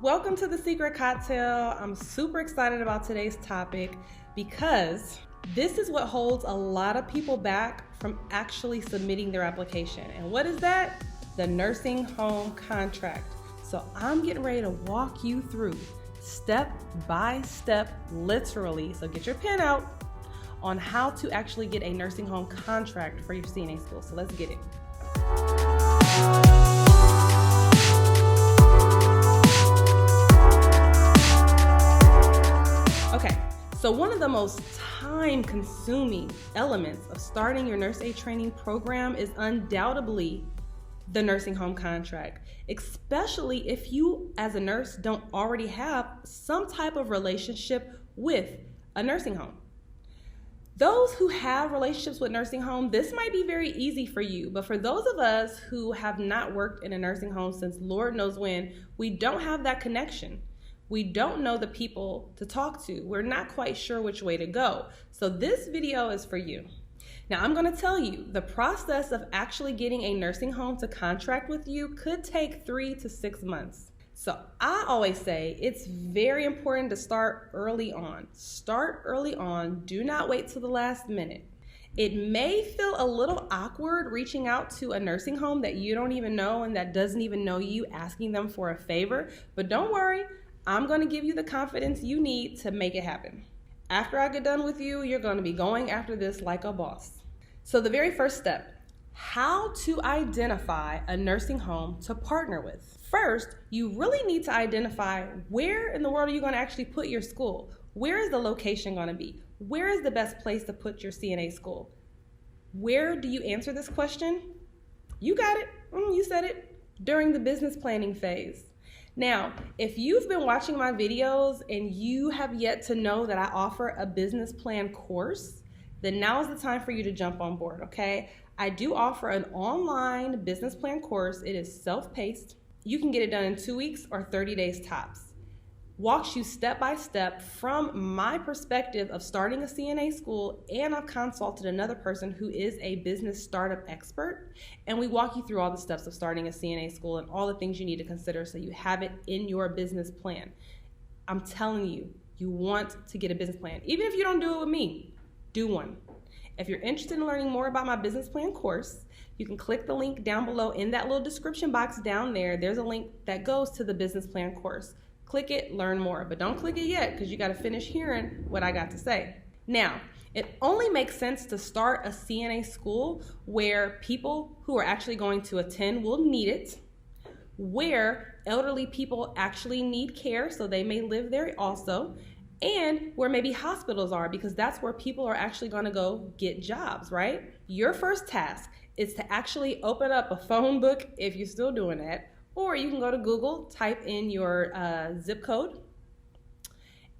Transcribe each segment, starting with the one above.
Welcome to The Secret Cocktail. I'm super excited about today's topic because this is what holds a lot of people back from actually submitting their application. And what is that? The nursing home contract. So I'm getting ready to walk you through step by step, literally, so get your pen out, on how to actually get a nursing home contract for your CNA school. So let's get it. Okay, so one of the most time-consuming elements of starting your nurse aid training program is undoubtedly the nursing home contract, especially if you as a nurse don't already have some type of relationship with a nursing home. Those who have relationships with nursing home, this might be very easy for you, but for those of us who have not worked in a nursing home since Lord knows when, we don't have that connection. We don't know the people to talk to. We're not quite sure which way to go. So this video is for you. Now I'm going to tell you, the process of actually getting a nursing home to contract with you could take 3 to 6 months. So I always say it's very important to start early on. Start early on. Do not wait till the last minute. It may feel a little awkward reaching out to a nursing home that you don't even know and that doesn't even know you, asking them for a favor, but don't worry. I'm going to give you the confidence you need to make it happen. After I get done with you, you're going to be going after this like a boss. So the very first step, how to identify a nursing home to partner with. First, you really need to identify where in the world are you going to actually put your school? Where is the location going to be? Where is the best place to put your CNA school? Where do you answer this question? You got it. You said it. During the business planning phase. Now, if you've been watching my videos and you have yet to know that I offer a business plan course, then now is the time for you to jump on board, okay? I do offer an online business plan course. It is self-paced. You can get it done in 2 weeks or 30 days tops. Walks you step by step from my perspective of starting a CNA school, and I've consulted another person who is a business startup expert, and we walk you through all the steps of starting a CNA school and all the things you need to consider so you have it in your business plan. I'm telling you, you want to get a business plan. Even if you don't do it with me, do one. If you're interested in learning more about my business plan course, you can click the link down below in that little description box down there. There's a link that goes to the business plan course. Click it, learn more, but don't click it yet because you got to finish hearing what I got to say. Now, it only makes sense to start a CNA school where people who are actually going to attend will need it, where elderly people actually need care, so they may live there also, and where maybe hospitals are, because that's where people are actually going to go get jobs, right? Your first task is to actually open up a phone book, if you're still doing that, or you can go to Google, type in your zip code,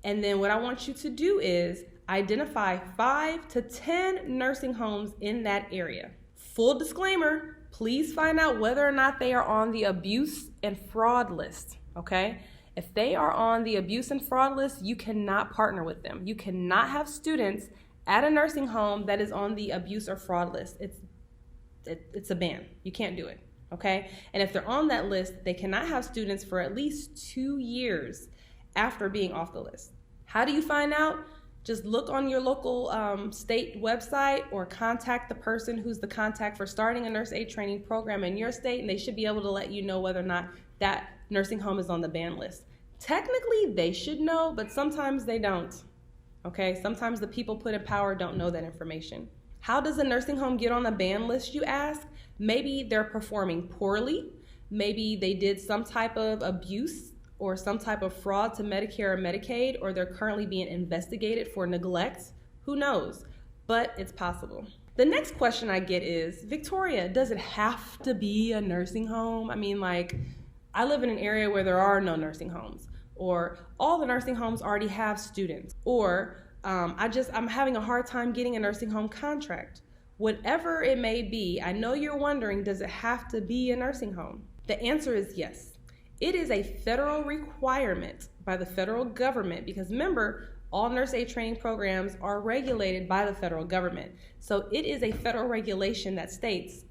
and then what I want you to do is identify 5 to 10 nursing homes in that area. Full disclaimer, please find out whether or not they are on the abuse and fraud list, okay? If they are on the abuse and fraud list, you cannot partner with them. You cannot have students at a nursing home that is on the abuse or fraud list. It's a ban. You can't do it. Okay, and if they're on that list, they cannot have students for at least 2 years after being off the list. How do you find out? Just look on your local state website or contact the person who's the contact for starting a nurse aid training program in your state, and they should be able to let you know whether or not that nursing home is on the ban list. Technically, they should know, but sometimes they don't. Okay, sometimes the people put in power don't know that information. How does a nursing home get on the ban list, you ask? Maybe they're performing poorly. Maybe they did some type of abuse or some type of fraud to Medicare or Medicaid, or they're currently being investigated for neglect. Who knows? But it's possible. The next question I get is, Victoria, does it have to be a nursing home? I mean, like, I live in an area where there are no nursing homes, or all the nursing homes already have students, or I'm having a hard time getting a nursing home contract. Whatever it may be, I know you're wondering, does it have to be a nursing home? The answer is yes. It is a federal requirement by the federal government because remember, all nurse aid training programs are regulated by the federal government. So it is a federal regulation that states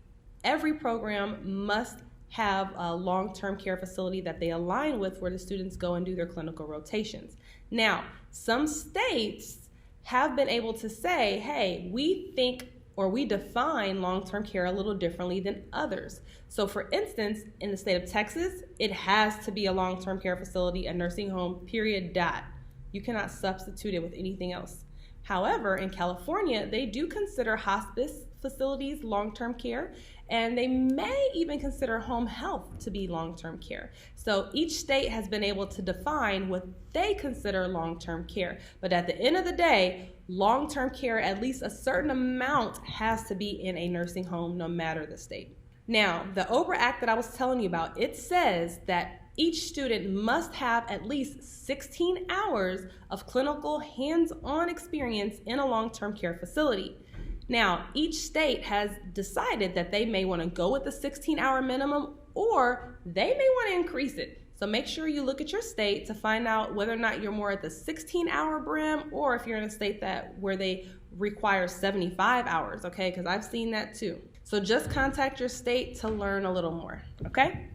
every program must have a long-term care facility that they align with where the students go and do their clinical rotations. Now, some states have been able to say, hey, we think or we define long-term care a little differently than others. So for instance, in the state of Texas, it has to be a long-term care facility, a nursing home, period, dot. You cannot substitute it with anything else. However, in California, they do consider hospice facilities long-term care, and they may even consider home health to be long-term care. So each state has been able to define what they consider long-term care. But at the end of the day, long-term care, at least a certain amount, has to be in a nursing home no matter the state. Now, the OBRA Act that I was telling you about, it says that each student must have at least 16 hours of clinical hands-on experience in a long-term care facility. Now, each state has decided that they may want to go with the 16-hour minimum, or they may want to increase it. So make sure you look at your state to find out whether or not you're more at the 16-hour brim, or if you're in a state where they require 75 hours, okay? Because I've seen that too. So just contact your state to learn a little more, okay?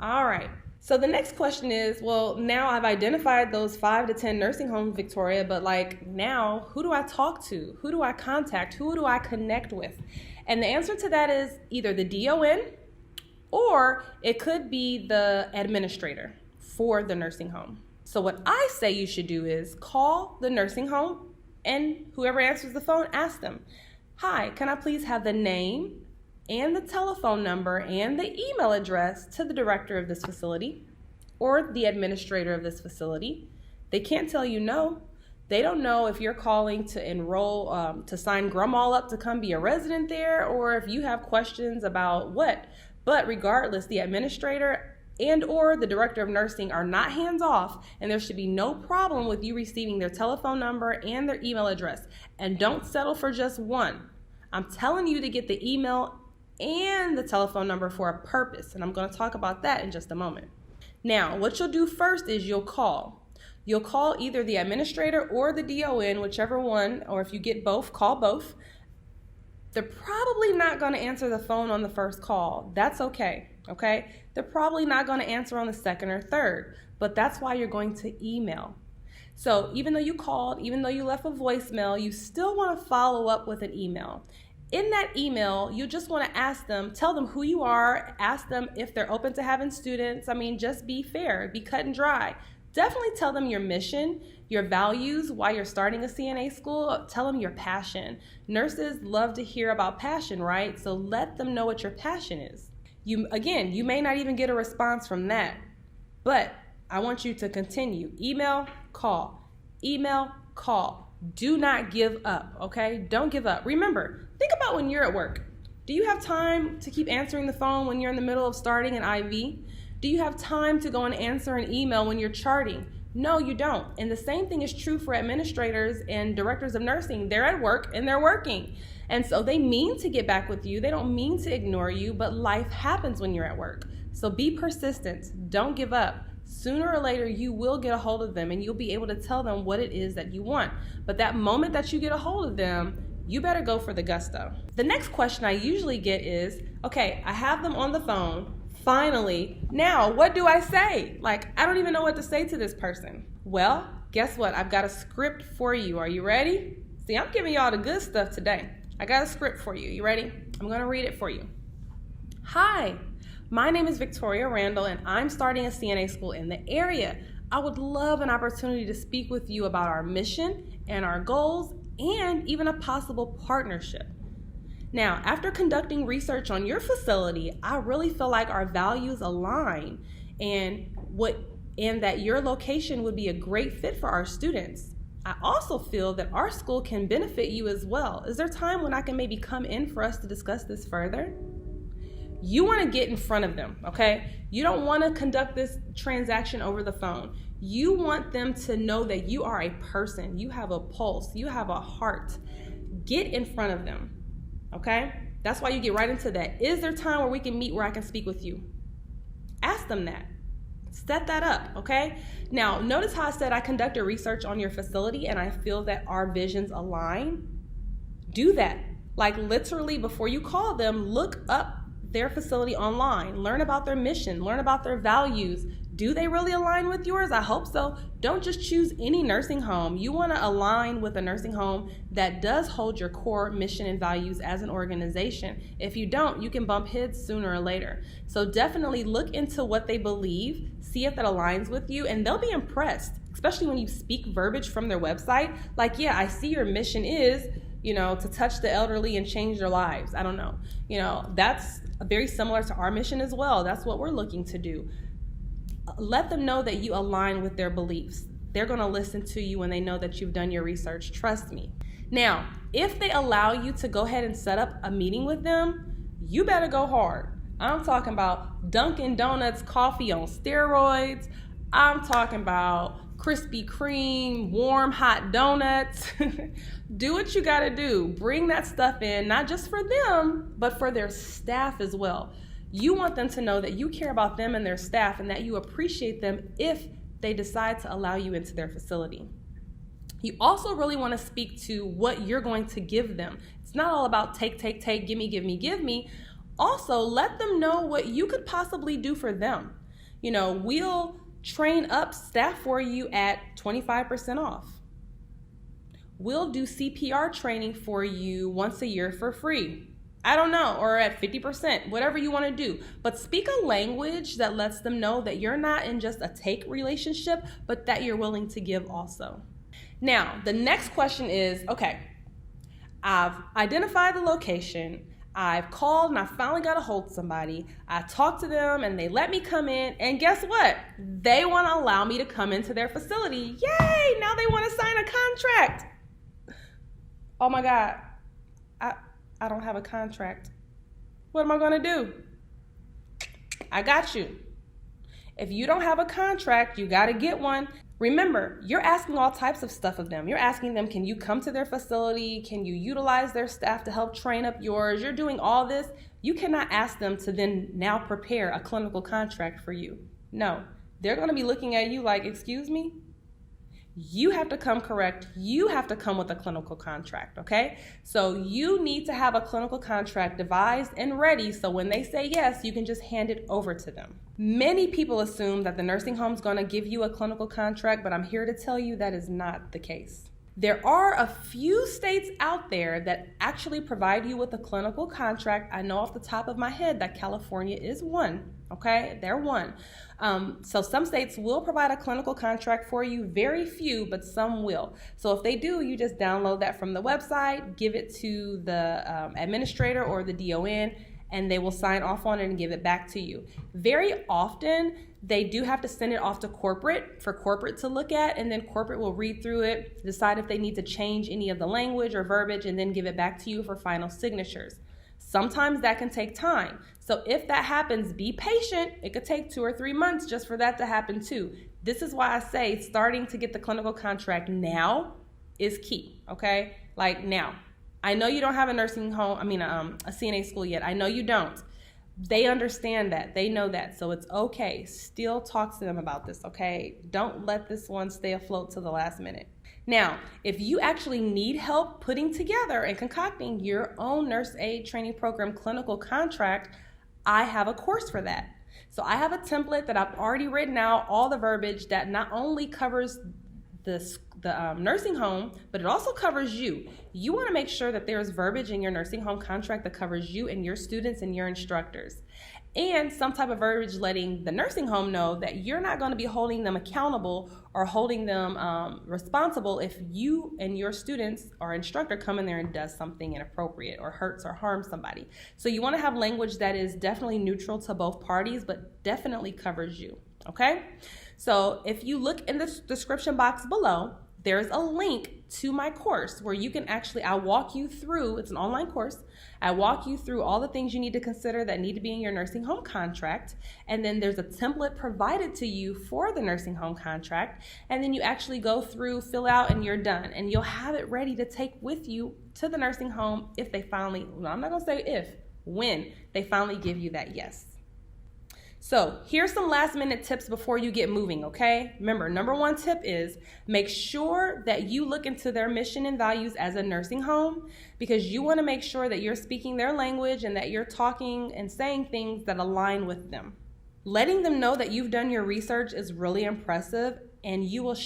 All right. So the next question is, well, now I've identified those 5 to 10 nursing homes, Victoria, but like now, who do I talk to? Who do I contact? Who do I connect with? And the answer to that is either the DON, or it could be the administrator for the nursing home. So what I say you should do is call the nursing home, and whoever answers the phone, ask them, hi, can I please have the name and the telephone number and the email address to the director of this facility or the administrator of this facility. They can't tell you no. They don't know if you're calling to enroll, to sign grandma up to come be a resident there, or if you have questions about what. But regardless, the administrator and or the director of nursing are not hands off, and there should be no problem with you receiving their telephone number and their email address. And don't settle for just one. I'm telling you to get the email and the telephone number for a purpose, and I'm going to talk about that in just a moment. Now, what you'll do first is you'll call. You'll call either the administrator or the DON, whichever one, or if you get both, call both. They're probably not going to answer the phone on the first call. That's okay, okay? They're probably not going to answer on the second or third, but that's why you're going to email. So even though you called, even though you left a voicemail, you still want to follow up with an email. In that email, you just want to ask them, tell them who you are, ask them if they're open to having students. I mean, just be fair, be cut and dry. Definitely tell them your mission, your values, why you're starting a CNA school. Tell them your passion. Nurses love to hear about passion, right? So let them know what your passion is. You may not even get a response from that, but I want you to continue. Email, call. Email, call. Do not give up, okay? Don't give up. Remember, think about when you're at work. Do you have time to keep answering the phone when you're in the middle of starting an IV? Do you have time to go and answer an email when you're charting? No, you don't. And the same thing is true for administrators and directors of nursing. They're at work and they're working. And so they mean to get back with you. They don't mean to ignore you, but life happens when you're at work. So be persistent. Don't give up. Sooner or later, you will get a hold of them and you'll be able to tell them what it is that you want. But that moment that you get a hold of them, you better go for the gusto. The next question I usually get is, okay, I have them on the phone. Finally, now what do I say? Like, I don't even know what to say to this person. Well, guess what? I've got a script for you. Are you ready? See, I'm giving y'all the good stuff today. I got a script for you. You ready? I'm going to read it for you. Hi, my name is Victoria Randall, and I'm starting a CNA school in the area. I would love an opportunity to speak with you about our mission and our goals and even a possible partnership. Now, after conducting research on your facility, I really feel like our values align and that your location would be a great fit for our students. I also feel that our school can benefit you as well. Is there time when I can maybe come in for us to discuss this further? You want to get in front of them, okay? You don't want to conduct this transaction over the phone. You want them to know that you are a person. You have a pulse. You have a heart. Get in front of them, okay? That's why you get right into that. Is there time where we can meet where I can speak with you? Ask them that. Set that up, okay? Now, notice how I said I conducted research on your facility and I feel that our visions align. Do that. Like literally before you call them, look up their facility online, learn about their mission, learn about their values. Do they really align with yours? I hope so. Don't just choose any nursing home. You want to align with a nursing home that does hold your core mission and values as an organization. If you don't, you can bump heads sooner or later. So definitely look into what they believe, see if that aligns with you, and they'll be impressed, especially when you speak verbiage from their website. Like, yeah, I see your mission is, to touch the elderly and change their lives. I don't know. That's very similar to our mission as well. That's what we're looking to do. Let them know that you align with their beliefs. They're going to listen to you when they know that you've done your research. Trust me. Now, if they allow you to go ahead and set up a meeting with them, you better go hard. I'm talking about Dunkin' Donuts coffee on steroids. I'm talking about Krispy Kreme, warm, hot donuts. Do what you got to do. Bring that stuff in, not just for them, but for their staff as well. You want them to know that you care about them and their staff and that you appreciate them if they decide to allow you into their facility. You also really want to speak to what you're going to give them. It's not all about take, give me. Also, let them know what you could possibly do for them. We'll train up staff for you at 25% off. We'll do CPR training for you once a year for free. I don't know, or at 50%, whatever you want to do. But speak a language that lets them know that you're not in just a take relationship, but that you're willing to give also. Now, the next question is, okay, I've identified the location, I've called and I finally got a hold of somebody, I talked to them and they let me come in, and guess what? They want to allow me to come into their facility. Yay, now they want to sign a contract. Oh my God, I don't have a contract. What am I going to do? I got you. If you don't have a contract, you got to get one. Remember, you're asking all types of stuff of them. You're asking them, can you come to their facility? Can you utilize their staff to help train up yours? You're doing all this. You cannot ask them to then now prepare a clinical contract for you. No, they're going to be looking at you like, excuse me? You have to come correct. You have to come with a clinical contract, okay? So you need to have a clinical contract devised and ready so when they say yes, you can just hand it over to them. Many people assume that the nursing home is going to give you a clinical contract, but I'm here to tell you that is not the case. There are a few states out there that actually provide you with a clinical contract. I know off the top of my head that California is one, okay? They're one. So some states will provide a clinical contract for you, very few, but some will. So if they do, you just download that from the website, give it to the administrator or the DON, and they will sign off on it and give it back to you. Very often, they do have to send it off to corporate for corporate to look at, and then corporate will read through it, decide if they need to change any of the language or verbiage, and then give it back to you for final signatures. Sometimes that can take time. So if that happens, be patient. It could take 2 or 3 months just for that to happen too. This is why I say starting to get the clinical contract now is key, okay? Like now. I know you don't have a nursing home, a CNA school yet. I know you don't. They understand that. They know that. So it's okay. Still talk to them about this, okay? Don't let this one stay afloat till the last minute. Now, if you actually need help putting together and concocting your own nurse aid training program clinical contract, I have a course for that. So I have a template that I've already written out, all the verbiage that not only covers the nursing home, but it also covers you. You want to make sure that there's verbiage in your nursing home contract that covers you and your students and your instructors. And some type of verbiage letting the nursing home know that you're not going to be holding them accountable or holding them responsible if you and your students or instructor come in there and does something inappropriate or hurts or harms somebody. So you want to have language that is definitely neutral to both parties, but definitely covers you, okay? So if you look in the description box below, there's a link to my course where you can I'll walk you through, it's an online course, I walk you through all the things you need to consider that need to be in your nursing home contract, and then there's a template provided to you for the nursing home contract, and then you actually go through, fill out, and you're done, and you'll have it ready to take with you to the nursing home if they finally, I'm not going to say if, when they finally give you that yes. So here's some last minute tips before you get moving, okay? Remember, number one tip is make sure that you look into their mission and values as a nursing home, because you want to make sure that you're speaking their language and that you're talking and saying things that align with them. Letting them know that you've done your research is really impressive, and you will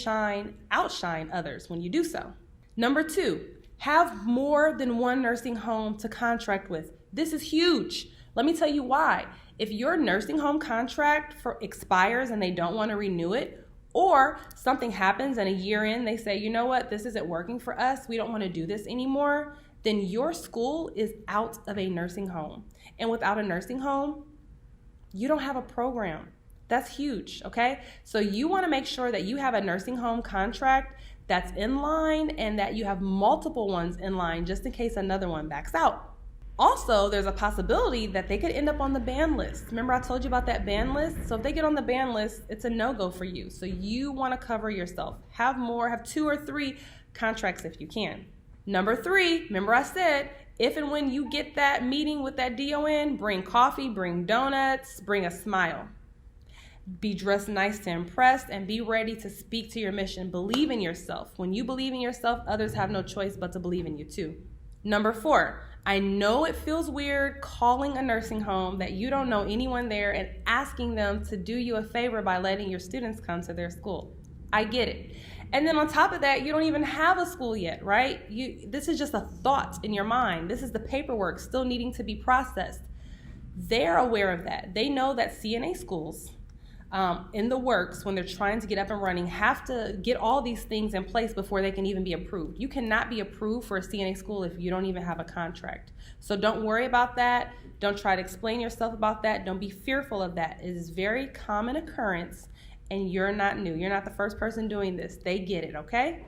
outshine others when you do so. Number two, have more than one nursing home to contract with. This is huge. Let me tell you why. If your nursing home contract expires and they don't want to renew it, or something happens and a year in they say, you know what, this isn't working for us, we don't want to do this anymore, then your school is out of a nursing home. And without a nursing home, you don't have a program. That's huge, okay? So you want to make sure that you have a nursing home contract that's in line and that you have multiple ones in line just in case another one backs out. Also, there's a possibility that they could end up on the ban list. Remember I told you about that ban list? So if they get on the ban list, it's a no-go for you. So you want to cover yourself. Have 2 or 3 contracts if you can. Number 3, remember I said, if and when you get that meeting with that DON, bring coffee, bring donuts, bring a smile. Be dressed nice to impress and be ready to speak to your mission. Believe in yourself. When you believe in yourself, others have no choice but to believe in you too. Number 4, I know it feels weird calling a nursing home that you don't know anyone there and asking them to do you a favor by letting your students come to their school. I get it. And then on top of that, you don't even have a school yet, right? This is just a thought in your mind. This is the paperwork still needing to be processed. They're aware of that. They know that CNA schools in the works, when they're trying to get up and running, have to get all these things in place before they can even be approved. You cannot be approved for a CNA school if you don't even have a contract. So don't worry about that. Don't try to explain yourself about that. Don't be fearful of that. It is a very common occurrence, and you're not new. You're not the first person doing this. They get it, okay?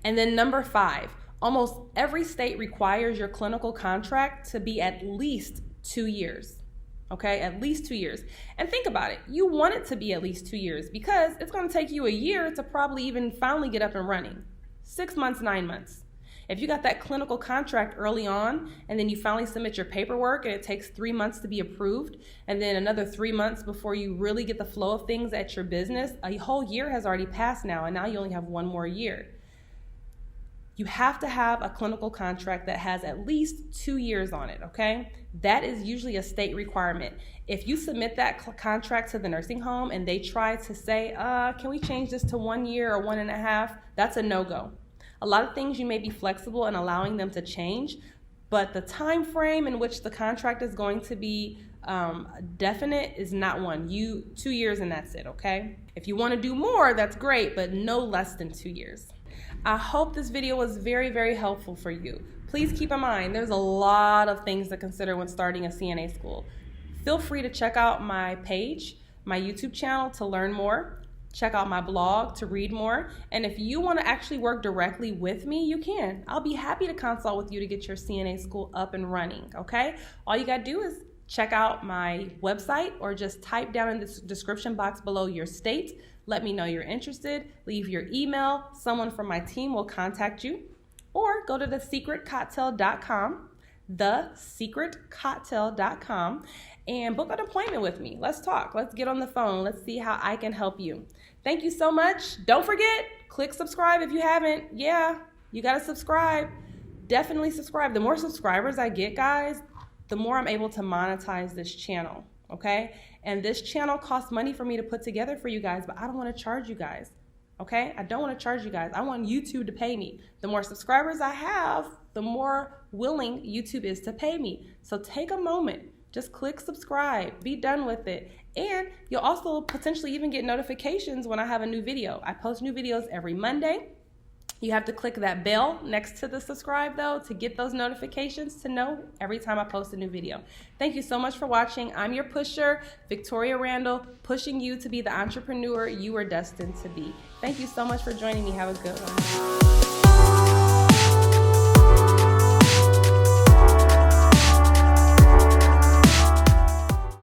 And then number 5, almost every state requires your clinical contract to be at least 2 years. Okay, at least 2 years. And think about it. You want it to be at least 2 years because it's going to take you a year to probably even finally get up and running. 6 months, 9 months. If you got that clinical contract early on and then you finally submit your paperwork and it takes 3 months to be approved and then another 3 months before you really get the flow of things at your business, a whole year has already passed now and now you only have 1 more year. You have to have a clinical contract that has at least 2 years on it, okay? That is usually a state requirement. If you submit that contract to the nursing home and they try to say, can we change this to 1 year or 1.5, that's a no-go. A lot of things you may be flexible in allowing them to change, but the time frame in which the contract is going to be definite is not one. 2 years and that's it, okay? If you want to do more, that's great, but no less than 2 years. I hope this video was very, very helpful for you. Please keep in mind, there's a lot of things to consider when starting a CNA school. Feel free to check out my page, my YouTube channel to learn more. Check out my blog to read more. And if you want to actually work directly with me, you can. I'll be happy to consult with you to get your CNA school up and running, okay? All you got to do is check out my website or just type down in the description box below your state. Let me know you're interested. Leave your email. Someone from my team will contact you. Or go to thesecretcocktail.com, thesecretcocktail.com, and book an appointment with me. Let's talk. Let's get on the phone. Let's see how I can help you. Thank you so much. Don't forget, click subscribe if you haven't. Yeah, you got to subscribe. Definitely subscribe. The more subscribers I get, guys, the more I'm able to monetize this channel, okay? And this channel costs money for me to put together for you guys, but I don't want to charge you guys, okay? I don't want to charge you guys. I want YouTube to pay me. The more subscribers I have, the more willing YouTube is to pay me. So take a moment. Just click subscribe. Be done with it. And you'll also potentially even get notifications when I have a new video. I post new videos every Monday. You have to click that bell next to the subscribe though to get those notifications to know every time I post a new video. Thank you so much for watching. I'm your pusher, Victoria Randall, pushing you to be the entrepreneur you are destined to be. Thank you so much for joining me. Have a good one.